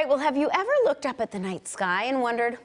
right, well, have you ever looked up at the night sky and wondered,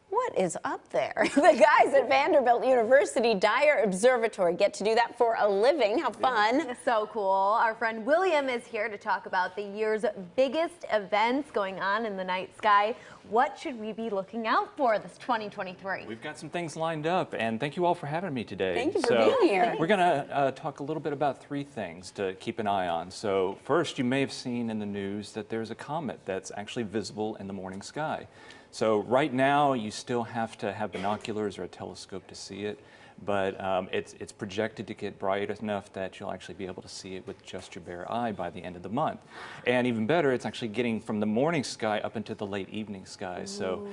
what is up there? The guys at Vanderbilt University Dyer Observatory get to do that for a living. How fun. So cool. Our friend William is here to talk about the year's biggest events going on in the night sky. What should we be looking out for this 2023? We've got some things lined up, and thank you all for having me today. Thank you for being here. We're going to talk a little bit about three things to keep an eye on. So first, you may have seen in the news that there's a comet that's actually visible in the morning sky. So right now, you still have to have binoculars or a telescope to see it, but it's projected to get bright enough that you'll actually be able to see it with just your bare eye by the end of the month. And even better, it's actually getting from the morning sky up into the late evening sky, so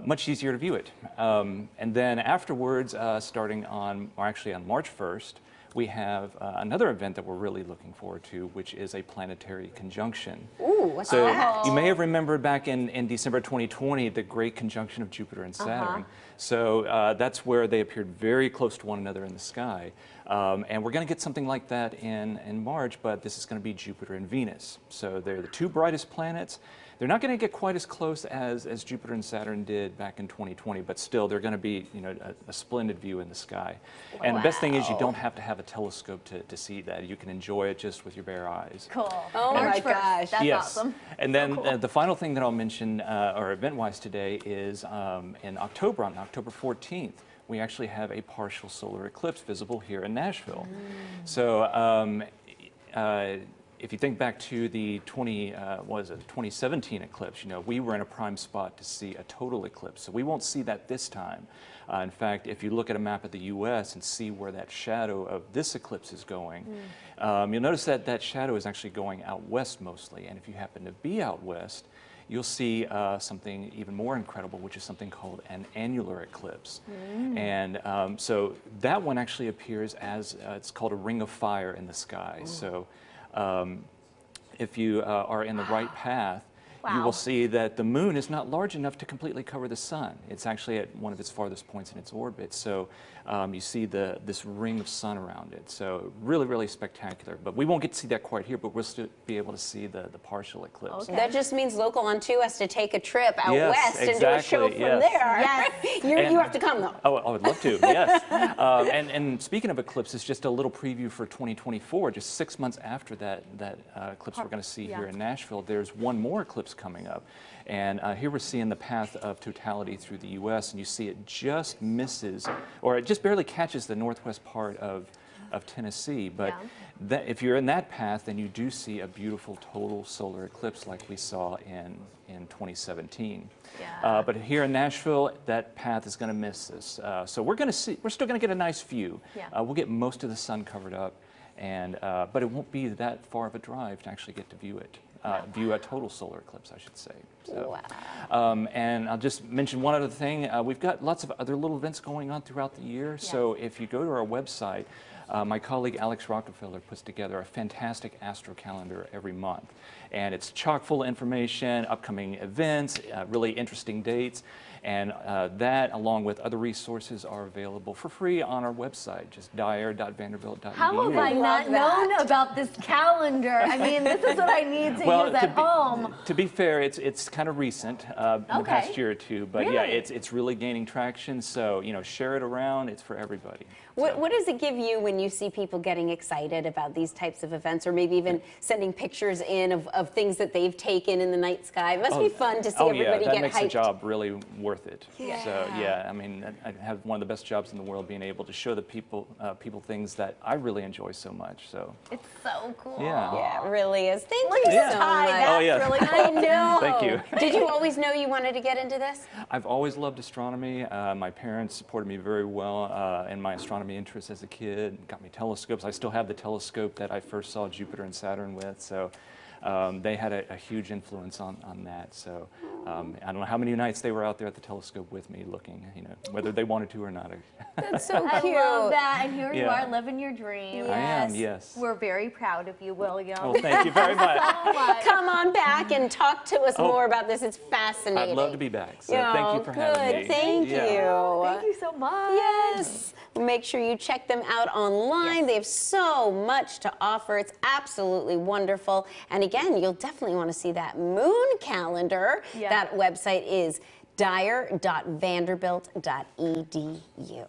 much easier to view it. And then afterwards, starting on, or actually on March 1st, we have another event that we're really looking forward to, which is a planetary conjunction. Ooh, what's so that? You may have remembered back in December 2020, the great conjunction of Jupiter and Saturn. So that's where they appeared very close to one another in the sky. And we're going to get something like that in March, but this is going to be Jupiter and Venus. So they're the two brightest planets. They're not going to get quite as close as Jupiter and Saturn did back in 2020, but still they're going to be, you know, a splendid view in the sky. And the best thing is you don't have to have a telescope to see that. You can enjoy it just with your bare eyes. Cool. Oh my gosh. That's awesome. And then So cool. the final thing that I'll mention, or event-wise today, is in October, on October 14th, we actually have a partial solar eclipse visible here in Nashville. So if you think back to the 2017 eclipse, you know, we were in a prime spot to see a total eclipse. So we won't see that this time. In fact, if you look at a map of the U.S. and see where that shadow of this eclipse is going, you'll notice that that shadow is actually going out west mostly. And if you happen to be out west, you'll see something even more incredible, which is something called an annular eclipse. And so that one actually appears as, it's called a ring of fire in the sky. So if you are in the right path, you will see that the moon is not large enough to completely cover the sun. It's actually at one of its farthest points in its orbit. So you see this ring of sun around it. So really, really spectacular. But we won't get to see that quite here, but we'll still be able to see the partial eclipse. Okay. That just means Local on 2 has to take a trip out west and do a show from there. Yes. You have to come, though. Oh, I would love to, yes. And speaking of eclipses, just a little preview for 2024, just 6 months after that eclipse we're going to see here in Nashville, there's one more eclipse coming up. And here we're seeing the path of totality through the U.S., and you see it just misses, or it just barely catches the northwest part of Tennessee. But if you're in that path, then you do see a beautiful total solar eclipse like we saw in 2017. But here in Nashville, that path is going to miss this. So we're still going to get a nice view. We'll get most of the sun covered up, and but it won't be that far of a drive to actually get to view it. View a total solar eclipse, I should say. So, and I'll just mention one other thing. We've got lots of other little events going on throughout the year. So if you go to our website, my colleague Alex Rockefeller puts together a fantastic astro calendar every month. And it's chock full of information, upcoming events, really interesting dates. And that, along with other resources, are available for free on our website, just dyer.vanderbilt.edu. How have I not known about this calendar? I mean, this is what I need to use at home. To be fair, it's kind of recent, in the past year or two, but yeah, it's really gaining traction. So, you know, share it around. It's for everybody. What does it give you when you see people getting excited about these types of events, or maybe even sending pictures in of things that they've taken in the night sky? It must be fun to see everybody get hyped. That makes the job really worth it. So yeah, I mean, I have one of the best jobs in the world, being able to show the people things that I really enjoy so much. So it's so cool. Yeah, it really is. Thank you so much. That's really cool. I know. Thank you. Did you always know you wanted to get into this? I've always loved astronomy. My parents supported me very well in my astronomy interest as a kid, got me telescopes. I still have the telescope that I first saw Jupiter and Saturn with, so they had a huge influence on that. So I don't know how many nights they were out there at the telescope with me looking, whether they wanted to or not. That's so cute. I love that, and here you Yeah. are living your dream. I am, yes. We're very proud of you, William. Well, thank you very much. So much. Come on back and talk to us more about this. It's fascinating. I'd love to be back. So thank you for having me. Thank you. Thank you so much. Yes. Make sure you check them out online. Yes. They have so much to offer. It's absolutely wonderful. And again, you'll definitely want to see that moon calendar. Yeah. That website is dyer.vanderbilt.edu.